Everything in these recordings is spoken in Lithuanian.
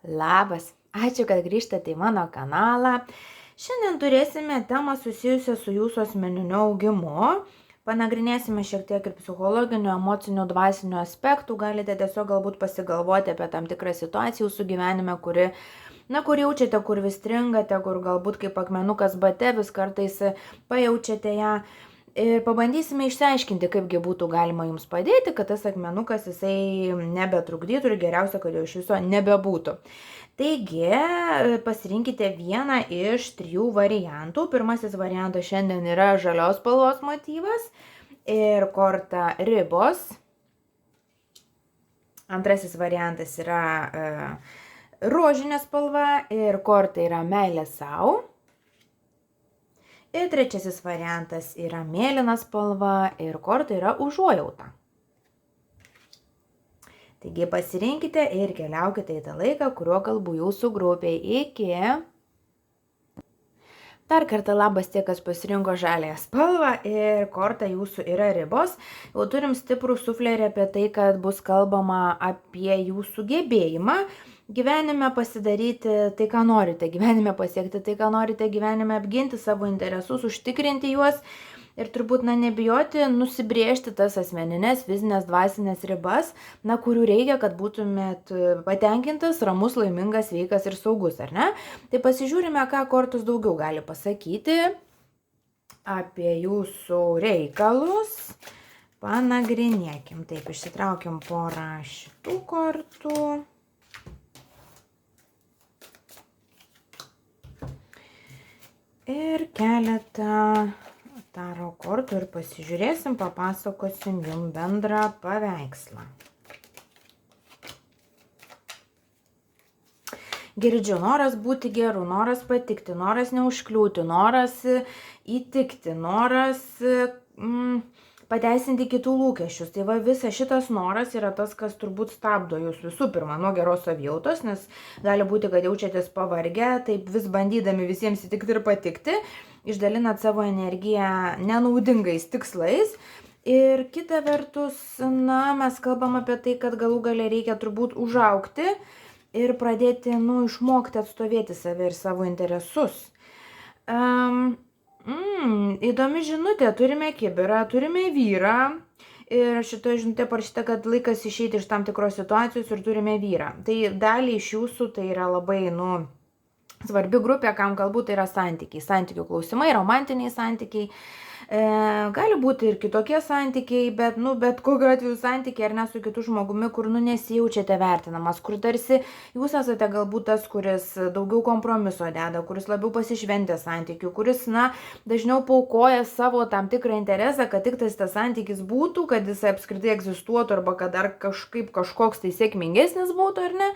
Labas, ačiū, kad grįžtate į mano kanalą. Šiandien turėsime temą susijusią su jūsų asmeniniu augimu. Panagrinėsime šiek tiek ir psichologinių, emocinių, dvasinių aspektų. Galite tiesiog galbūt pasigalvoti apie tam tikrą situaciją jūsų gyvenime, kur jaučiate, kur vis stringate, kur galbūt kaip akmenukas bate vis kartais pajaučiate ją. Ir pabandysime išsiaiškinti, kaipgi būtų galima jums padėti, kad tas akmenukas jisai nebetrukdytų ir geriausia, kad jo iš viso nebebūtų. Taigi, pasirinkite vieną iš 3 variantų. Pirmasis variantas šiandien yra žalios spalvos motyvas ir korta ribos. Antrasis variantas yra rožinė spalva ir korta yra meilė sau. Ir trečiasis variantas yra mėlyna spalva ir korta yra užuojauta. Taigi pasirinkite ir keliaukite į tą laiką, kuriuo kalbu jūsų grupiai. Iki. Dar kartą labas tie, kas pasirinko žaliąją spalvą ir korta jūsų yra ribos. Jau turim stiprų suflerį apie tai, kad bus kalbama apie jūsų gebėjimą gyvenime pasidaryti tai, ką norite, gyvenime pasiekti tai, ką norite, gyvenime apginti savo interesus, užtikrinti juos ir turbūt, nebijoti nusibrėžti tas asmeninės, fizinės, dvasinės ribas, kurių reikia, kad būtumėt patenkintas, ramus, laimingas, sveikas ir saugus, ar ne? Tai pasižiūrime, ką kortos daugiau gali pasakyti apie jūsų reikalus. Panagrinėkim. Taip, išsitraukim porą šitų kortų. Ir keletą taro kortų ir pasižiūrėsim, papasakosim jums bendrą paveikslą. Girdžiu, noras būti geru, noras patikti, noras neužkliūti, noras įtikti, noras pateisinti kitų lūkesčius. Tai va, visas šitas noras yra tas, kas turbūt stabdo jūs visų pirma nuo geros savijautos, nes gali būti, kad jaučiatės pavargę, taip vis bandydami visiems įtikti ir patikti, išdalinat savo energiją nenaudingais tikslais. Ir kita vertus, mes kalbam apie tai, kad galų gale reikia turbūt užaugti ir pradėti, išmokti atstovėti save ir savo interesus. Įdomi žinutė, turime kibirą, turime vyrą ir šitoje žinutė parašyta, kad laikas išeiti iš tam tikros situacijos ir turime vyrą. Tai dalį iš jūsų tai yra labai, svarbi grupė, kam galbūt tai yra santykiai, santykių klausimai, romantiniai santykiai. Gali būti ir kitokie santykiai, bet kokiu atveju santykiai ar ne su kitu žmogumi, kur nesijaučiate vertinamas, kur tarsi jūs esate galbūt tas, kuris daugiau kompromiso deda, kuris labiau pasišventė santykių, kuris, dažniau paukoja savo tam tikrą interesą, kad tik tas santykis būtų, kad jis apskritai egzistuotų arba kad dar kažkoks tai sėkmingesnis būtų, ar ne?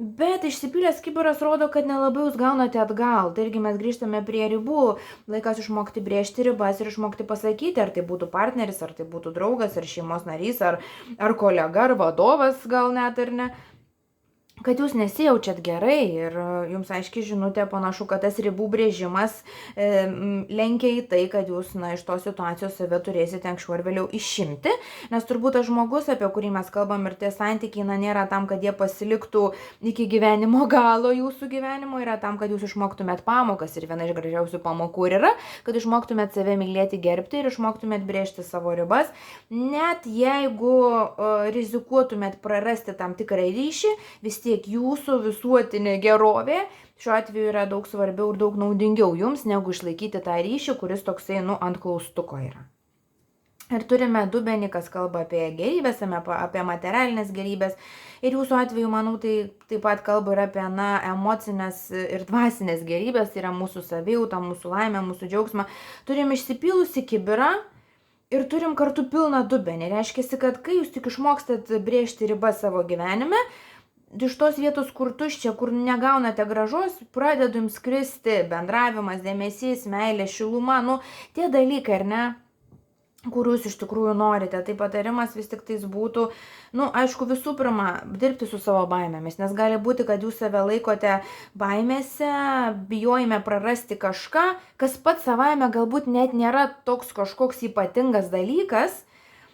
Bet išsipylęs kibiras rodo, kad nelabai jūs gaunate atgal. Tai irgi mes grįžtame prie ribų. Laikas išmokti brėžti ribas ir išmokti pasakyti, ar tai būtų partneris, ar tai būtų draugas, ar šeimos narys, ar kolega, ar vadovas gal net, ar ne. Kad jūs nesijaučiat gerai ir jums aiškiai žinutė panašu, kad tas ribų brėžimas lenkia į tai, kad jūs iš tos situacijos save turėsite anksčiau ar vėliau išimti, nes turbūt tas žmogus, apie kurį mes kalbam ir tie santykiai, nėra tam, kad jie pasiliktų iki gyvenimo galo jūsų gyvenimo, yra tam, kad jūs išmoktumėt pamokas ir viena iš gražiausių pamokų ir yra, kad išmoktumėt save mylėti, gerbti ir išmoktumėt brėžti savo ribas, net jeigu rizikuotumėt prarasti tam tikrą ryšį, vis tiek jūsų visuotinė gerovė šiuo atveju yra daug svarbiau ir daug naudingiau jums, negu išlaikyti tą ryšį, kuris toksai, ant klaustuko yra. Ir turime dubenį, kas kalba apie gerybės, apie materialinės gerybės. Ir jūsų atveju, manau, tai taip pat kalba ir apie emocinės ir dvasinės gerybės, tai yra mūsų savijauta, mūsų laimė, mūsų džiaugsmą. Turim išsipylusi kibirą ir turim kartu pilną dubenį. Reiškia, kad kai jūs tik išmokstat brėžti ribas savo gyvenime, iš tos vietos, kur tuščia, kur negaunate gražos, pradedu jums skristi bendravimas, dėmesys, meilė, šiluma, tie dalykai, ar ne, kurių jūs iš tikrųjų norite. Tai patarimas vis tik tais būtų, aišku, visų pirma, dirbti su savo baimėmis, nes gali būti, kad jūs save laikote baimėse, bijojime prarasti kažką, kas pats savaime galbūt net nėra toks kažkoks ypatingas dalykas,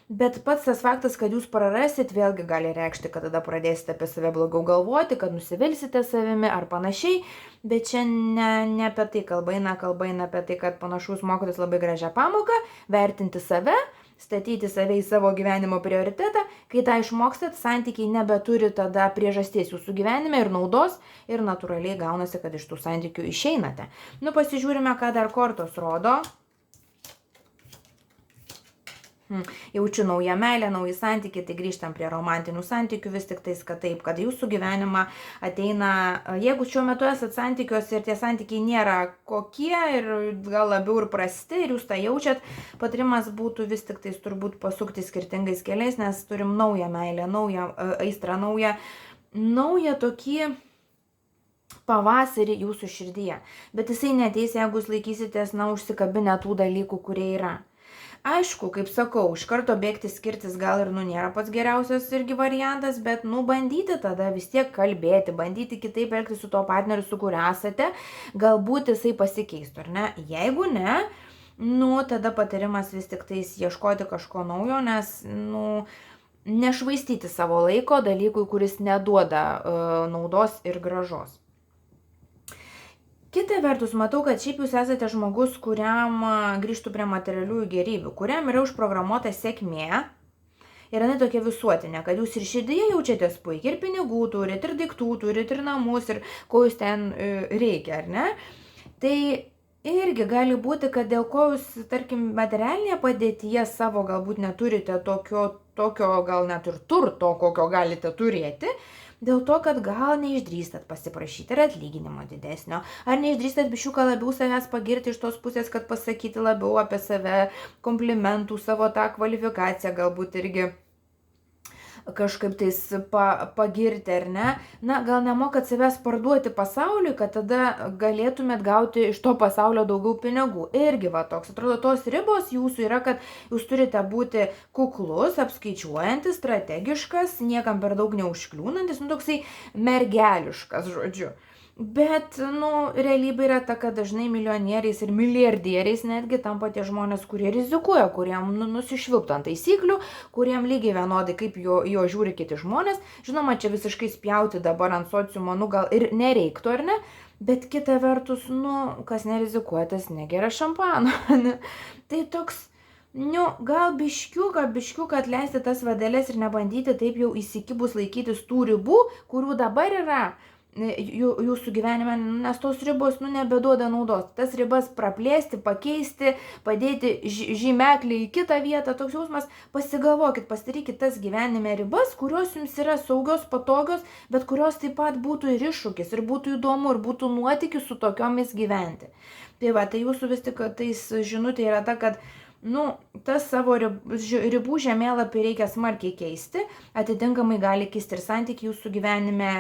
Bet pats tas faktas, kad jūs prarasit, vėlgi gali reikšti, kad tada pradėsite apie save blogiau galvoti, kad nusivilsite savimi ar panašiai. Bet čia ne apie tai kalba eina apie tai, kad panašu jūs mokotės labai gražią pamoką, vertinti save, statyti save į savo gyvenimo prioritetą. Kai tą išmokstat, santykiai nebeturi tada priežasties jūsų gyvenime ir naudos ir natūraliai gaunasi, kad iš tų santykių išeinate. Nu, pasižiūrime, ką dar kortos rodo. Jaučiu naują meilę, naują santykį, tai grįžtam prie romantinių santykių vis tik tais, kad taip, kad jūsų gyvenimą ateina, jeigu šiuo metu esat santykiuose ir tie santykiai nėra kokie ir gal labiau ir prasti ir jūs tą jaučiat, patarimas būtų vis tik tais turbūt pasukti skirtingais keliais, nes turim naują meilę, naują aistrą, naują tokį pavasarį jūsų širdyje. Bet jisai neteis, jeigu jūs laikysitės, užsikabinę tų dalykų, kurie yra. Aišku, kaip sakau, iš karto bėgti skirtis gal ir nėra pats geriausias irgi variantas, bet bandyti tada vis tiek kalbėti, bandyti kitaip elgtis su to partneriu, su kuriuo esate, galbūt jisai pasikeistų, ar ne? Jeigu ne, tada patarimas vis tik tais ieškoti kažko naujo, nes, nešvaistyti savo laiko dalykui, kuris neduoda naudos ir gražos. Kita vertus, matau, kad šiaip jūs esate žmogus, kuriam grįžtų prie materialiųjų gerybių, kuriam yra užprogramuota sėkmė ir jinai tokia visuotinė, kad jūs ir širdyje jaučiatės puikiai, ir pinigų turit, ir daiktų turit, ir namus, ir ko jūs ten reikia, ar ne? Tai irgi gali būti, kad dėl ko jūs, tarkim, materialinėje padėtyje savo galbūt neturite tokio gal net ir turto, kokio galite turėti, dėl to, kad gal neišdrįstat pasiprašyti ir atlyginimo didesnio, ar neišdrįstat biščiuką labiau savęs pagirti iš tos pusės, kad pasakyti labiau apie save, komplimentų, savo tą kvalifikaciją, galbūt irgi kažkaip tais pagirti, ar ne? Gal nemokat savęs parduoti pasauliui, kad tada galėtumėt gauti iš to pasaulio daugiau pinigų. Irgi toks, atrodo, tos ribos jūsų yra, kad jūs turite būti kuklus, apskaičiuojantis, strategiškas, niekam per daug neužkliūnantis, toksai mergeliškas, žodžiu. Bet, realybė yra ta, kad dažnai milijonieriais ir milijardieriais netgi tampa tie žmonės, kurie rizikuoja, kuriem nusišvilptų ant taisyklių, kuriem lygiai vienodai, kaip jo žiūri kiti žmonės. Žinoma, čia visiškai spjauti dabar ant sociumo, gal ir nereiktų, ar ne? Bet kita vertus, kas nerizikuoja, tas negeria šampano. Tai toks, gal biškiuką atleisti tas vadeles ir nebandyti taip jau įsikibus laikytis tų ribų, kurių dabar yra jūsų gyvenime, nes tos ribos nebeduoda naudos. Tas ribas praplėsti, pakeisti, padėti žymeklį į kitą vietą, toks jausmas, pasigalvokit, pasidarykit tas gyvenime ribas, kurios jums yra saugios, patogios, bet kurios taip pat būtų ir iššūkis, ir būtų įdomu, ir būtų nuotykis su tokiomis gyventi. Tai jūsų vis tik tais žinutė yra ta, kad tas savo ribų žemėlapį reikia smarkiai keisti, atitinkamai gali kisti ir santykiai jūsų gyvenime,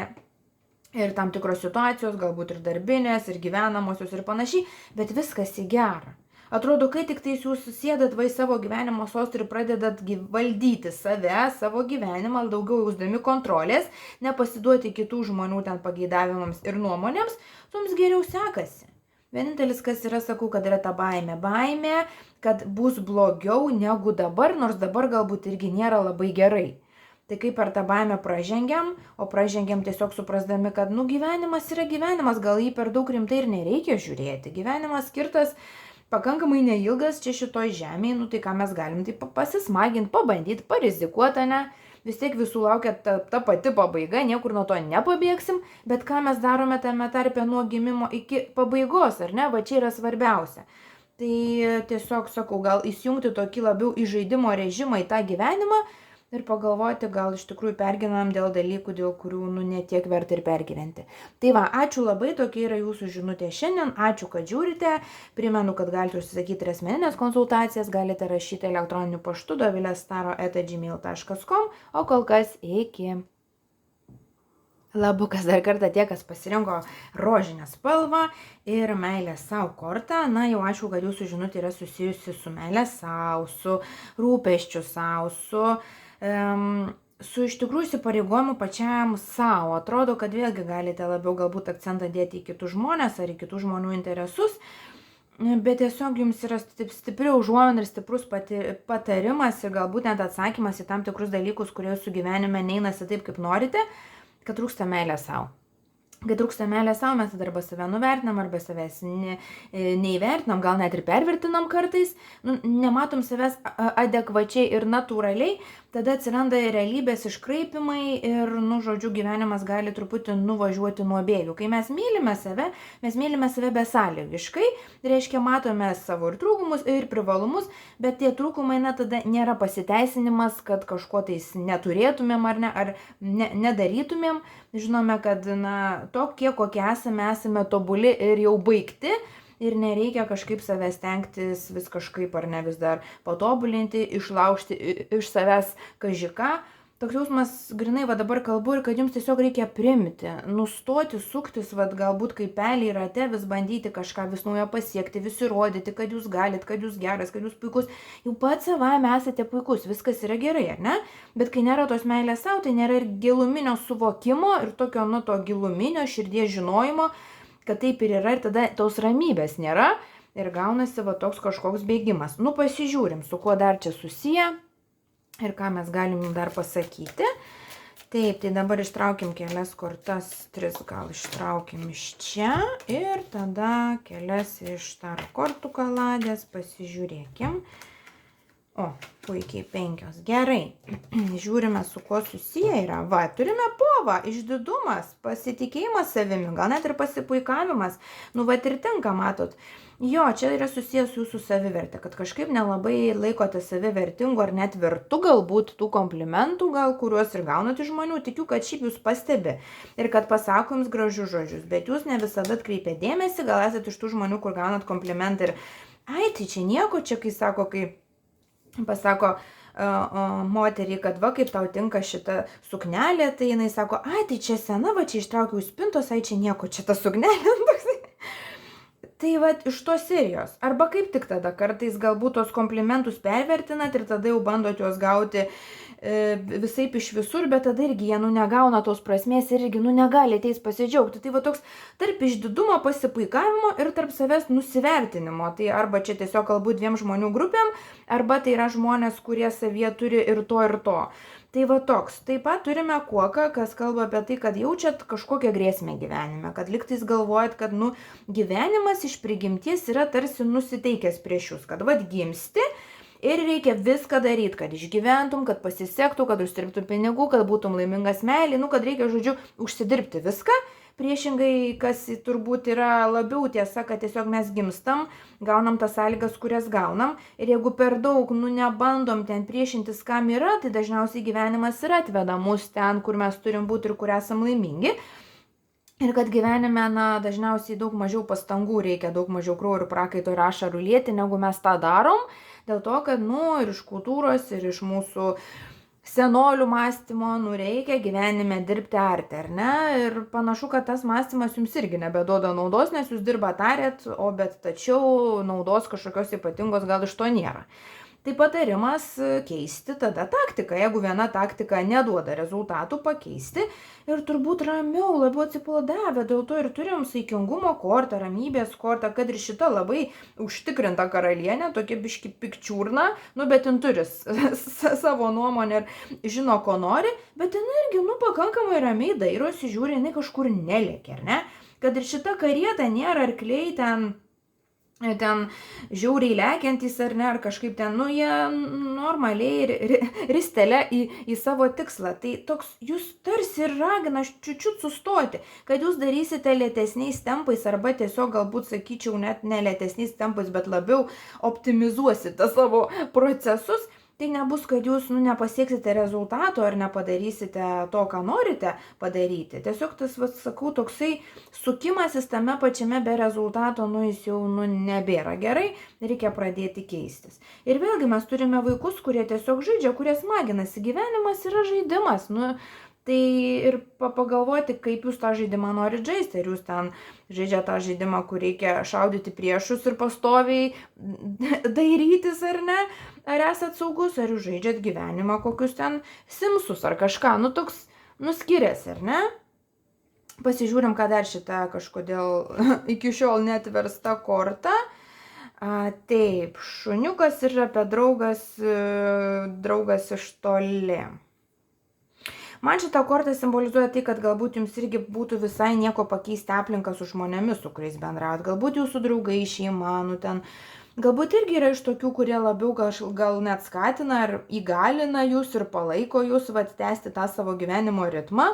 ir tam tikros situacijos, galbūt ir darbinės, ir gyvenamosios, ir panašiai, bet viskas į gerą. Atrodo, kai tik tais jūs susėdat į savo gyvenimo sostą ir pradedat valdyti save, savo gyvenimą, daugiau jausdami kontrolės, nepasiduoti kitų žmonių ten pageidavimams ir nuomonėms, jums geriau sekasi. Vienintelis, kas yra, sakau, kad yra ta baimė, kad bus blogiau negu dabar, nors dabar galbūt irgi nėra labai gerai. Tai kaip per tą baimę pražengiam, o pražengiam tiesiog suprasdami, kad gyvenimas yra gyvenimas, gal jį per daug rimtai ir nereikia žiūrėti. Gyvenimas skirtas pakankamai neilgas čia šitoj žemėje, tai ką mes galim, tai pasismaginti, pabandyti, parizikuoti, ne? Vis tiek visų laukia ta pati pabaiga, niekur nuo to nepabėgsim, bet ką mes darome tame tarpe nuo gimimo iki pabaigos, ar ne? Va čia yra svarbiausia. Tai tiesiog sakau, gal įsijungti tokį labiau į žaidimo režimą, į tą gyvenimą, ir pagalvoti, gal iš tikrųjų pergyvenam dėl dalykų, dėl kurių netiek verta ir pergyventi. Tai va, ačiū labai, tokia yra jūsų žinutė šiandien, ačiū, kad žiūrite, primenu, kad galite užsisakyti ir asmeninės konsultacijas, galite rašyti elektroniniu paštu dovilestaro@gmail.com, o kol kas iki. Labukas dar kartą tie, kas pasirinko rožinę spalvą ir meilę savo kortą. Jau aišku, kad jūsų žinutė yra susijusi su meilė savo, su rūpesčiu savo, su iš tikrųjų įsipareigojimu pačiam savo. Atrodo, kad vėlgi galite labiau galbūt akcentą dėti į kitus žmonės ar į kitų žmonių interesus. bet tiesiog jums yra stipri užuomina ir stiprus patarimas ir galbūt net atsakymas į tam tikrus dalykus, kurie jūsų gyvenime neinasi taip, kaip norite, kad trūksta meilės savo. Kai trūksta meilės savo, mes tada arba save nuvertinam, arba savęs neįvertinam, gal net ir pervertinam kartais, nematom savęs adekvačiai ir natūraliai, tada atsiranda realybės iškraipimai ir, žodžiu, gyvenimas gali truputį nuvažiuoti nuo bėgių. Kai mes mylime save besąlygiškai, reiškia matome savo ir trūkumus, ir privalumus, bet tie trūkumai tada nėra pasiteisinimas, kad kažko tais neturėtumėm ar ne, ar nedarytumėm. Žinome, kad tokie, kokie esame tobuli ir jau baigti ir nereikia kažkaip savęs stengtis vis kažkaip ar ne vis dar patobulinti, išlaužti iš savęs kažką. Toks jausmas, grinai, dabar kalbu ir kad jums tiesiog reikia priimti, nustoti suktis, galbūt kaip peliai rate, vis bandyti kažką vis naujo pasiekti, vis įrodyti, kad jūs galit, kad jūs geras, kad jūs puikus. Jau pats savame esate puikus, viskas yra gerai, ar ne? Bet kai nėra tos meilės savo, tai nėra ir giluminio suvokimo ir tokio, to giluminio širdies žinojimo, kad taip ir yra ir tada tos ramybės nėra ir gaunasi toks kažkoks bėgimas. Pasižiūrim, su kuo dar čia susiję. Ir ką mes galim dar pasakyti. Taip, tai dabar ištraukim kelias kortas, 3 gal ištraukim iš čia ir tada kelias iš taro kortų kaladės, pasižiūrėkim. O, puikiai 5. Gerai, žiūrime, su kuo susiję yra. Turime povą, išdidumas, pasitikėjimas savimi, gal net ir pasipuikavimas. Ir tinka, matot. Jo, čia yra susijęs su jūsų savivertė, kad kažkaip nelabai laikote save vertingu ar net vertu galbūt tų komplimentų, kuriuos ir gaunate iš žmonių. Tikiu, kad šiaip jūs pastebi ir kad pasako jums gražius žodžius, bet jūs ne visada atkreipia dėmesį, gal esate iš tų žmonių, kur gaunat komplimentą ir ai, tai čia nieko, čia kai sako, kai pasako moteriai, kad kaip tau tinka šita suknelė, tai jinai sako, ai, tai čia sena, čia ištraukiau spintos, ai, čia nieko, čia ta suknelė. Tai iš tos serijos. Arba kaip tik tada kartais galbūt tos komplimentus pervertinat ir tada jau bandot juos gauti visaip iš visur, bet tada irgi jie negauna tos prasmės ir irgi negali ateis pasidžiaugti. Tai toks tarp išdidumo, pasipuikavimo ir tarp savęs nusivertinimo. Tai arba čia tiesiog galbūt 2 žmonių grupėm, arba tai yra žmonės, kurie savyje turi ir to, ir to. Tai toks. Taip pat turime kuoką, kas kalba apie tai, kad jaučiat kažkokią grėsmę gyvenime, kad liktais galvojat, kad gyvenimas iš prigimties yra tarsi nusiteikęs prieš jūs, kad gimsti ir reikia viską daryti, kad išgyventum, kad pasisektų, kad užsidirbtum pinigų, kad būtum laimingas meilėj, kad reikia, žodžiu, užsidirbti viską. Priešingai, kas turbūt yra labiau tiesa, kad tiesiog mes gimstam, gaunam tas sąlygas, kurias gaunam. Ir jeigu per daug, nebandom ten priešintis, kam yra, tai dažniausiai gyvenimas ir atveda mus ten, kur mes turim būti ir kur esam laimingi. Ir kad gyvenime, dažniausiai daug mažiau pastangų reikia, daug mažiau kraujo ir prakaito ir ašarų lieti, negu mes tą darom. Dėl to, kad, ir iš kultūros, ir iš mūsų senolių mąstymo, reikia gyvenime dirbti arti, ar ne? Ir panašu, kad tas mąstymas jums irgi nebeduoda naudos, nes jūs dirbat arėt, tačiau naudos kažkokios ypatingos gal iš to nėra. Tai patarimas keisti tada taktiką. Jeigu viena taktika neduoda rezultatų, pakeisti ir turbūt ramiau, labiau atsipalaidavę. Dėl to ir turim saikingumo kortą, ramybės kortą, kad ir šita labai užtikrinta karalienė, tokia biški pikčiurna, bet jin turi savo nuomonę ir žino, ko nori, bet jin irgi, pakankamai ramiai dairosi, žiūri, jinai kažkur nelėkia, ar ne? Kad ir šita karieta nėra arkliai ten žiauriai lekiantys ar ne, ar kažkaip ten, jie normaliai ristelė į savo tikslą. Tai toks, jūs tarsi ir ragina čiučiut sustoti, kad jūs darysite lėtesniais tempais arba tiesiog galbūt, sakyčiau, net ne lėtesniais tempais, bet labiau optimizuosite savo procesus. Tai nebus, kad jūs nepasieksite rezultato ar nepadarysite to, ką norite padaryti. Tiesiog tas, sakau, toksai sukimasis tame pačiame be rezultato, jis jau nebėra gerai, reikia pradėti keistis. Ir vėlgi mes turime vaikus, kurie tiesiog žaidžia, kurie smaginasi. Gyvenimas yra žaidimas. Tai ir pagalvoti, kaip jūs tą žaidimą norit žaisti. Ar jūs ten žaidžia tą žaidimą, kur reikia šaudyti priešus ir pastoviai dairytis ar ne? Ar esat saugus, ar jūs žaidžiat gyvenimą, kokius ten simsus ar kažką. Toks, skiriasi, ar ne? Pasižiūrim, ką dar šitą kažkodėl iki šiol netversta korta. Taip, šuniukas ir apie draugas iš toli. Man šitą kortą simbolizuoja tai, kad galbūt jums irgi būtų visai nieko pakeisti aplinką su žmonėmis, su kuriais bendraujat. Galbūt jūsų draugai, šeima, galbūt irgi yra iš tokių, kurie labiau gal net skatina ar įgalina jūs ir palaiko jūs tęsti tą savo gyvenimo ritmą.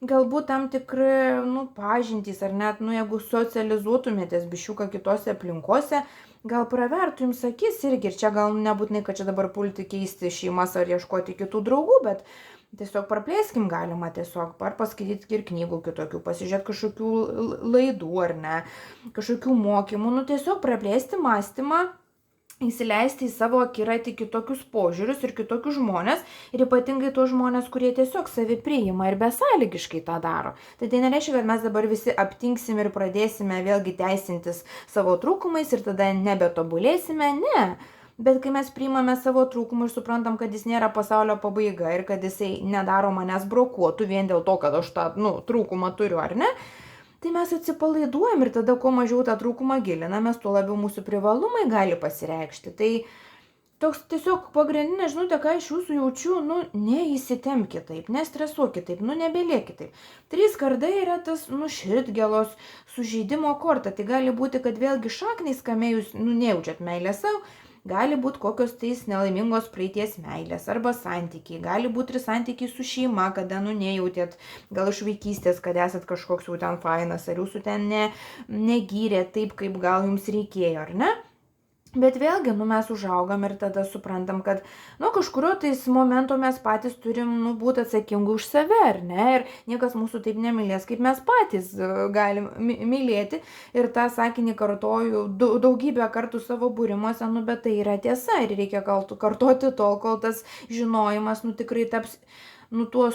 Galbūt tam tikri, pažintys ar net, jeigu socializuotumėtės biščiuką kitose aplinkose, gal pravertų jums akis irgi. Ir čia gal nebūtinai, kad čia dabar pulti keisti šeimas ar ieškoti kitų draugų, bet tiesiog praplėskim galima tiesiog, ar paskaityti ir knygų kitokių, pasižiūrėti kažkokių laidų ar ne, kažkokių mokymų, tiesiog praplėsti mąstymą, įsileisti į savo akiratį kitokius požiūrius ir kitokius žmonės, ir ypatingai tuos žmonės, kurie tiesiog savi priima ir besąlygiškai tą daro. Tai nereiškia, kad mes dabar visi aptinksim ir pradėsime vėlgi teisintis savo trūkumais ir tada nebetobulėsime, ne. Bet kai mes priimame savo trūkumą ir suprantam, kad jis nėra pasaulio pabaiga ir kad jisai nedaro manęs brokuotų vien dėl to, kad aš tą trūkumą turiu, ar ne, tai mes atsipalaiduojam ir tada kuo mažiau tą trūkumą gilinamės, tuo labiau mūsų privalumai gali pasireikšti. Tai toks tiesiog pagrindinė žinutė, ką iš jūsų jaučiu, neįsitempkit taip, nestresuokit taip, nebelėkit taip. 3 kardai yra tas, širdgėlos sužeidimo korta. Tai gali būti, kad vėlgi šakniais, kame jūs, nejaučiat meilę savo, gali būti kokios tais nelaimingos praeities meilės arba santykiai, gali būti ir santykiai su šeima, kada nejautėt, gal iš vaikystės, kad esat kažkoks jau ten fainas, ar jūsų ten negyrėt taip, kaip gal jums reikėjo, ar ne? Bet vėlgi, mes užaugam ir tada suprantam, kad, kažkurio tais momento mes patys turim, būti atsakingi už save, ar ne? Ir niekas mūsų taip nemylės, kaip mes patys galim mylėti. Ir tą sakinį kartoju daugybę kartų savo būrimuose, bet tai yra tiesa. Ir reikia kartoti tol, kol tas žinojimas, tikrai taps, tuo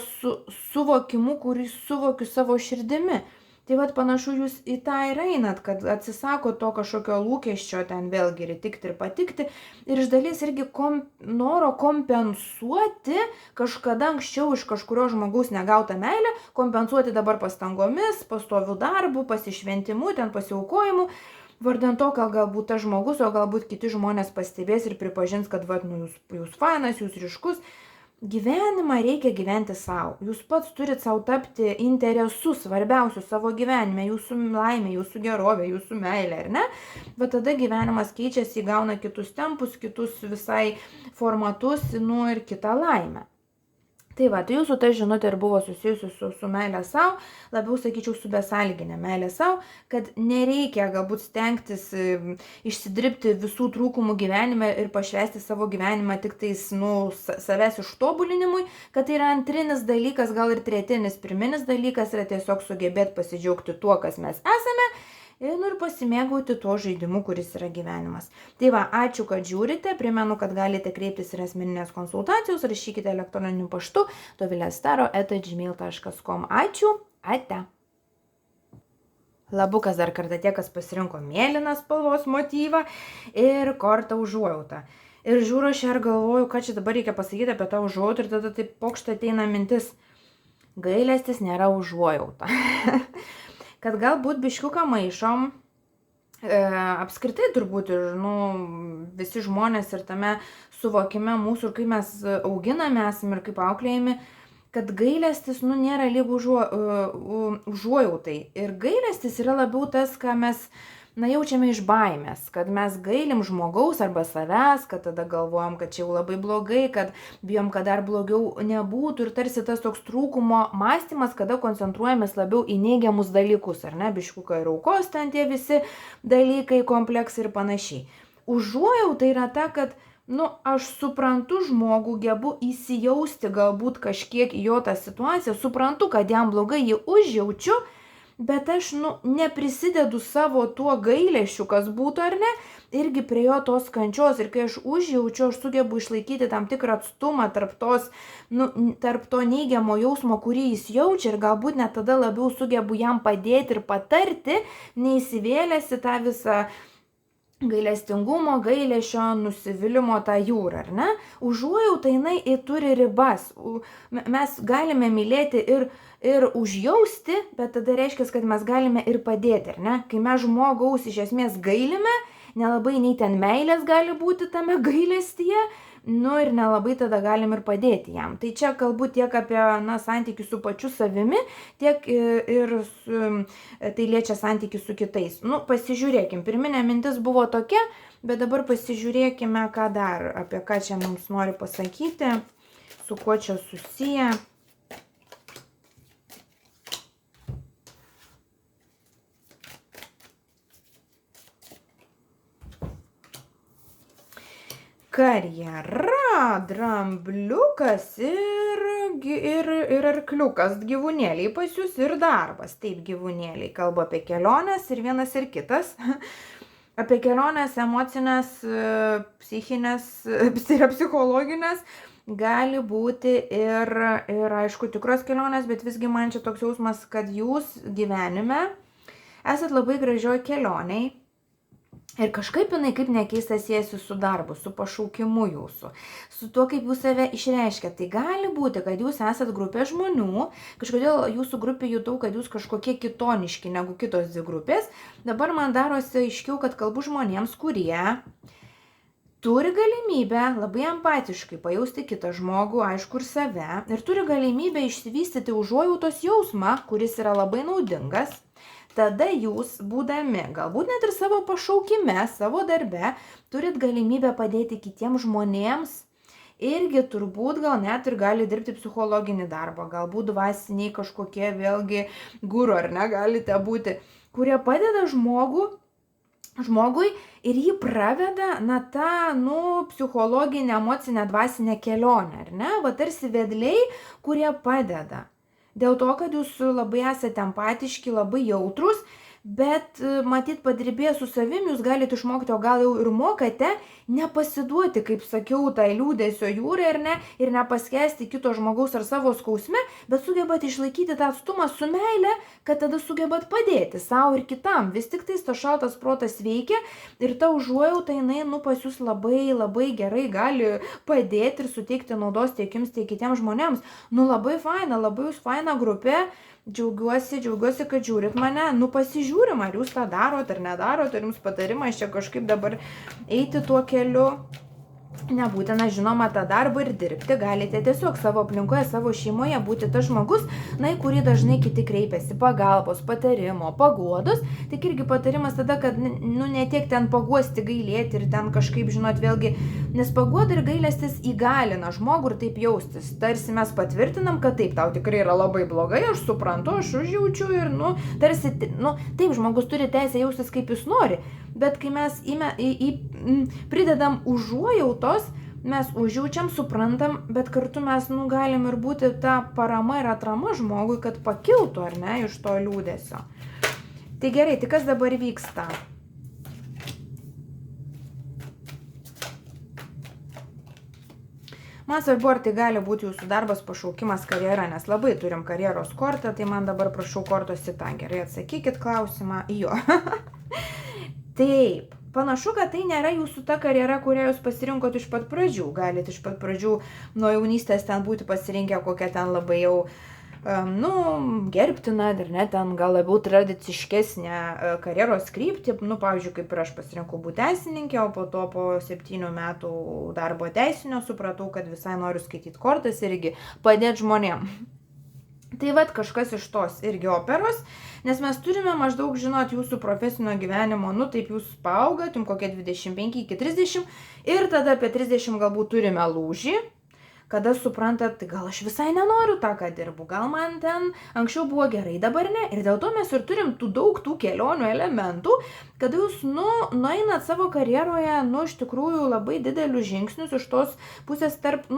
suvokimu, kurį suvokiu savo širdimi. Tai panašu jūs į tą ir einat, kad atsisako to kažkokio lūkesčio ten vėlgi ir įtikti ir patikti. Ir iš dalies irgi noro kompensuoti kažkada anksčiau iš kažkurio žmogaus negautą meilę, kompensuoti dabar pastangomis, pastoviu darbu, pasišventimu, ten pasiaukojimu. Vardan to, kad galbūt tas žmogus, o galbūt kiti žmonės pastebės ir pripažins, kad jūs fainas, jūs ryškus. Gyvenimą reikia gyventi savo. Jūs pats turit savo tapti interesus svarbiausius savo gyvenime, jūsų laimė, jūsų gerovė, jūsų meilė, ar ne? Bet tada gyvenimas keičiasi, įgauna kitus tempus, kitus visai formatus, ir kitą laimę. Tai jūsų ta žinutė ir buvo susijusi su meilė savo, labiau sakyčiau su besąlyginė meilė savo, kad nereikia galbūt stengtis išsidirbti visų trūkumų gyvenime ir pašvęsti savo gyvenimą tik tais savęs ištobulinimui, kad tai yra antrinis dalykas, gal ir tretinis, pirminis dalykas yra tiesiog sugebėti pasidžiaugti tuo, kas mes esame. Ir pasimėgauti tuo žaidimu, kuris yra gyvenimas. Tai ačiū, kad žiūrite. Primenu, kad galite kreiptis ir asmeninės konsultacijos, rašykite elektroniniu paštu dovilestaro@gmail.com. Ačiū, ate. Labukas dar kartą tie, kas pasirinko mėlyną spalvos motyvą ir kortą užuojautą. Ir žiūriu, aš ir galvoju, ką čia dabar reikia pasakyti apie tą užuojautą, ir tada taip pokštą ateina mintis. Gailestis nėra užuojauta. Kad galbūt biškiuką maišom, apskritai turbūt ir visi žmonės ir tame suvokime mūsų, ir kaip mes auginame esame ir kaip auklėjami, kad gailestis nėra lygu užuojautai. Ir gailestis yra labiau tas, ką mes jaučiame iš baimės, kad mes gailim žmogaus arba savęs, kad tada galvojam, kad čia jau labai blogai, kad bijom, kad dar blogiau nebūtų, ir tarsi tas toks trūkumo mąstymas, kada koncentruojamės labiau į neigiamus dalykus, ar ne, biškuką ir aukos ten tie visi dalykai, kompleksai ir panašiai. Užuojauta yra ta, kad aš suprantu žmogų, gebu įsijausti galbūt kažkiek į jo tą situaciją, suprantu, kad jam blogai, jį užjaučiu, bet aš neprisidedu savo tuo gailesčiu, kas būtų ar ne, irgi prie jo tos kančios. Ir kai aš užjaučiu, aš sugebu išlaikyti tam tikrą atstumą tarp to neigiamo jausmo, kurį jis jaučia, ir galbūt net tada labiau sugebu jam padėti ir patarti, neįsivėlęs į tą visą gailestingumo, gailesčio, nusivylimo tą jūrą, ar ne? Užuojauta jinai turi ribas. Mes galime mylėti ir užjausti, bet tada reiškia, kad mes galime ir padėti, ar ne? Kai mes žmogaus iš esmės gailime nelabai nei ten meilės gali būti tame gailestyje, nu ir nelabai tada galim ir padėti jam. Tai čia galbūt tiek apie santykių su pačiu savimi, tiek ir tai liečia santykių su kitais. Nu, pasižiūrėkim, pirminė mintis buvo tokia, bet dabar pasižiūrėkime, ką dar, apie ką čia mums nori pasakyti, su kuo čia susiję. Karjera, drambliukas ir arkliukas, gyvūnėliai pas jūs ir darbas. Taip, gyvūnėliai kalba apie keliones ir vienas ir kitas. Apie keliones emocinės, psichinės, psichologinės gali būti ir aišku tikros kelionės, bet visgi man čia toks jausmas, kad jūs gyvenime esat labai gražioj kelioniai. Ir kažkaip jinai, kaip nekeista, siejasi su darbu, su pašaukimu jūsų, su tuo, kaip jūs save išreiškia. Tai gali būti, kad jūs esat grupė žmonių, kažkodėl jūsų grupė jutau, kad jūs kažkokie kitoniški negu kitos dvi grupės. Dabar man darosi aiškiau, kad kalbu žmonėms, kurie turi galimybę labai empatiškai pajausti kitą žmogų, aišku, ir save, ir turi galimybę išsivystyti užuojautos jausmą, kuris yra labai naudingas. Tada jūs, būdami, galbūt net ir savo pašaukime, savo darbe, turit galimybę padėti kitiems žmonėms. Irgi turbūt gal net ir gali dirbti psichologinį darbą, galbūt dvasiniai kažkokie vėlgi guru, ar ne, galite būti, kurie padeda žmogui ir jį praveda, tą, psichologinę, emocinę, dvasinę kelionę, ar ne, va tarsi vedliai, kurie padeda. Dėl to, kad jūs labai esate empatiški, labai jautrus, bet matyt padirbėję su savim jūs galite išmokti, o gal jau ir mokate, nepasiduoti, kaip sakiau, tai liūdesio jūrai, ar ne, ir nepaskesti kito žmogaus ar savo skausme, bet sugebat išlaikyti tą atstumą su meile, kad tada sugebat padėti savo ir kitam. Vis tik tais to šaltas protas veikia ir ta užuojauta, jinai, pas jūs labai, labai gerai gali padėti ir suteikti naudos tiek jums, tiek kitiems žmonėms. Labai faina, labai jūs faina grupė. Džiaugiuosi, kad žiūrit mane, pasižiūrim, ar jūs tą darot ar nedarot, ar jums patarimas čia kažkaip dabar eiti tuo keliu. Nebūtina, žinoma, tą darbą ir dirbti, galite tiesiog savo aplinkoje, savo šeimoje būti tas žmogus, į kurį dažnai kiti kreipiasi pagalbos, patarimo, paguodos. Tik irgi patarimas tada, kad ne tiek ten paguosti, gailėti ir ten kažkaip, žinot, vėlgi, nes paguoda ir gailestis įgalina žmogų ir taip jaustis. Tarsi mes patvirtinam, kad taip, tau tikrai yra labai blogai, aš suprantu, aš užjaučiu ir, tarsi, taip, žmogus turi teisę jaustis kaip jis nori. Bet kai mes pridedam užuojautos, mes užjaučiam, suprantam, bet kartu mes galim ir būti ta parama ir atrama žmogui, kad pakiltų, ar ne, iš to liūdesio. Tai gerai, tai kas dabar vyksta? Man svarbu, ar tai gali būti jūsų darbas, pašaukimas, karjera, nes labai turim karjeros kortą, tai man dabar prašau kortos į tą. Gerai, atsakykit klausimą. Jo. Taip, panašu, kad tai nėra jūsų ta karjera, kurią jūs pasirinkot iš pat pradžių. Galite iš pat pradžių nuo jaunystės ten būti pasirinkę kokią ten labai jau, gerbtiną, ir net ten gal labiau tradiciškesnę karjeros kryptį. Pavyzdžiui, kaip ir aš pasirinkau būti teisininkė, o po to po 7 metų darbo teisinio supratau, kad visai noriu skaityti kortas ir irgi padėti žmonėm. Tai vat kažkas iš tos irgi operos, nes mes turime maždaug žinot jūsų profesinio gyvenimo, taip jūs paaugat, jums kokie 25 iki 30 ir tada apie 30 galbūt turime lūžį, kada suprantat, tai gal aš visai nenoriu tą, ką dirbu, gal man ten anksčiau buvo gerai, dabar ne. Ir dėl to mes ir turim daug tų kelionių elementų, kada jūs nueinat savo karjeroje, iš tikrųjų labai didelius žingsnius iš tos pusės tarp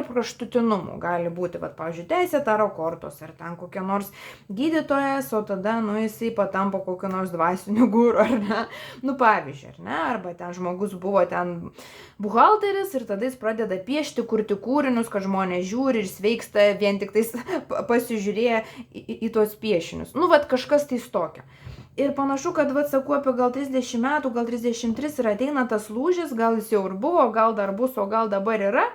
kraštutinumų. Gali būti, pavyzdžiui, teisė taro kortos, ar ten kokia nors gydytojas, o tada, jisai patampa kokio nors dvasinių guru, ar ne. Pavyzdžiui, ar ne, arba ten žmogus buvo ten buhalteris ir tada jis pradeda piešti, kurti kūrinius, kad žmonės žiūri ir sveiksta vien tik tais pasižiūrėję į tuos piešinius. Kažkas tais tokio. Ir panašu, kad, sakau, apie gal 30 metų, gal 33 ir ateina tas lūžis, gal jis jau ir buvo, gal dar bus, o gal dabar yra,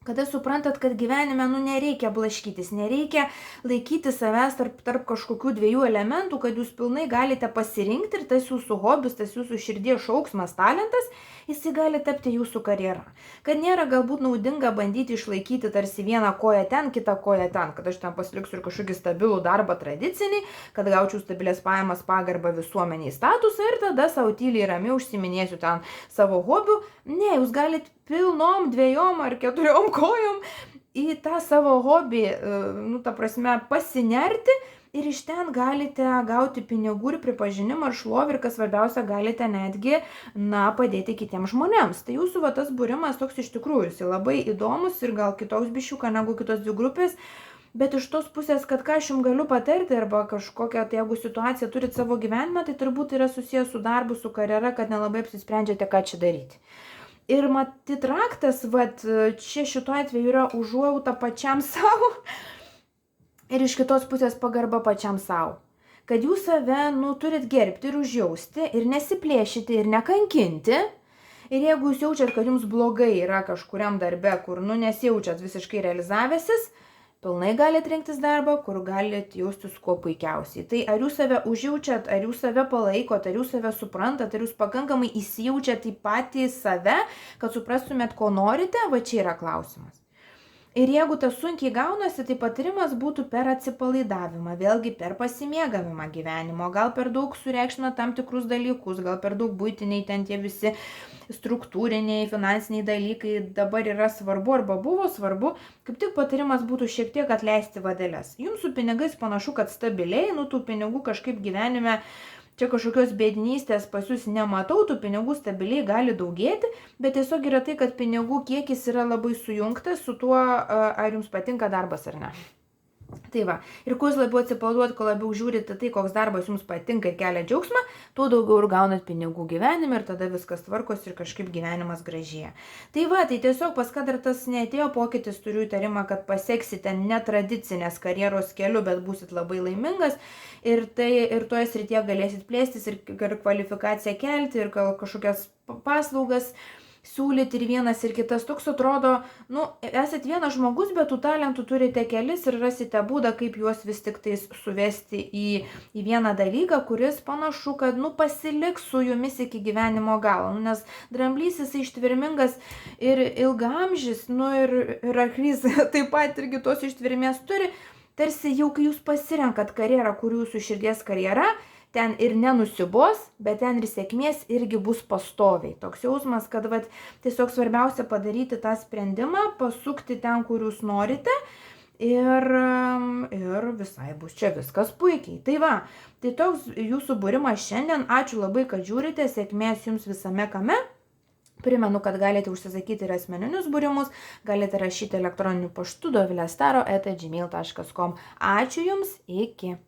Kada suprantat, kad gyvenime nereikia blaškytis, nereikia laikyti savęs tarp kažkokių dviejų elementų, kad jūs pilnai galite pasirinkti ir tas jūsų hobis, tas jūsų širdies šauksmas, talentas, jisai gali tapti jūsų karjera. Kad nėra galbūt naudinga bandyti išlaikyti tarsi vieną koją ten, kitą koją ten, kad aš ten pasiliksiu ir kažkokį stabilų darbą tradicinį, kad gaučiau stabilės pajamas, pagarbą visuomeniai, statusą ir tada savo tyliai ramiai užsiminėsiu ten savo hobių. Ne, jūs galite pilnom 2 ar 4 kojom į tą savo hobį, ta prasme, pasinerti ir iš ten galite gauti pinigų ir pripažinimą ir šlovę ir kas svarbiausia, galite netgi, padėti kitiems žmonėms. Tai jūsų tas būrimas toks iš tikrųjų, jis labai įdomus ir gal kitoks biščiuką negu kitos 2 grupės, bet iš tos pusės, kad ką aš jums galiu patarti arba kažkokią, tai jeigu situaciją turit savo gyvenime, tai turbūt yra susijęs su darbu, su karjera, kad nelabai apsisprendžiate, ką čia daryti. Ir matyt raktas, čia šituo atveju yra užuojauta pačiam savo ir iš kitos pusės pagarba pačiam savo. Kad jūs save, turit gerbti ir užjausti ir nesiplėšyti ir nekankinti. Ir jeigu jūs jaučiat, kad jums blogai yra kažkuriam darbe, kur, nesijaučiat visiškai realizavęsis, pilnai galite rinktis darbą, kur galite jaustis kuo puikiausiai. Tai ar jūs save užjaučiat, ar jūs save palaikot, ar jūs save suprantat, ar jūs pakankamai įsijaučiat į patį save, kad suprastumėt, ko norite, čia yra klausimas. Ir jeigu tas sunkiai gaunasi, tai patarimas būtų per atsipalaidavimą, vėlgi per pasimėgavimą gyvenimo, gal per daug sureikšmina tam tikrus dalykus, gal per daug buitiniai ten tie visi struktūriniai, finansiniai dalykai dabar yra svarbu arba buvo svarbu, kaip tik patarimas būtų šiek tiek atleisti vadeles. Jums su pinigais panašu, kad stabiliai, tų pinigų kažkaip gyvenime, čia kažkokios bėdinystės pas jūs nematau, tų pinigų stabiliai gali daugėti, bet tiesiog yra tai, kad pinigų kiekis yra labai sujungtas su tuo, ar jums patinka darbas ar ne. Tai ir kuo jūs labiau atsipalaiduot, kuo labiau žiūrite tai, koks darbas jums patinka ir kelia džiaugsmą, tuo daugiau ir gaunat pinigų gyvenime ir tada viskas tvarkosi ir kažkaip gyvenimas gražėja. Tai tiesiog pas ką dar tas neatėjo pokytis, turiu įtarimą, kad pasieksite netradicinės karjeros keliu, bet būsit labai laimingas ir toje srityje galėsit plėstis ir kvalifikaciją kelti ir kažkokias paslaugas siūlyti ir vienas ir kitas. Toks atrodo, esat vienas žmogus, bet tų talentų turite kelis ir rasite būdą, kaip juos vis tik tais suvesti į vieną dalyką, kuris panašu, kad pasiliks su jumis iki gyvenimo galo. Nes dramblys jis ištvermingas ir ilgaamžis, ir arklys taip pat irgi tos ištvermės turi. Tarsi jau kai jūs pasirenkat karjerą, kur jūsų širdies karjera, ten ir nenusibos, bet ten ir sėkmės irgi bus pastoviai. Toks jausmas, kad tiesiog svarbiausia padaryti tą sprendimą, pasukti ten, kur jūs norite ir visai bus čia viskas puikiai. Tai toks jūsų būrimas šiandien. Ačiū labai, kad žiūrite, sėkmės jums visame kame. Primenu, kad galite užsisakyti ir asmeninius būrimus, galite rašyti elektroniniu paštu dovilestaro@gmail.com. Ačiū jums, iki.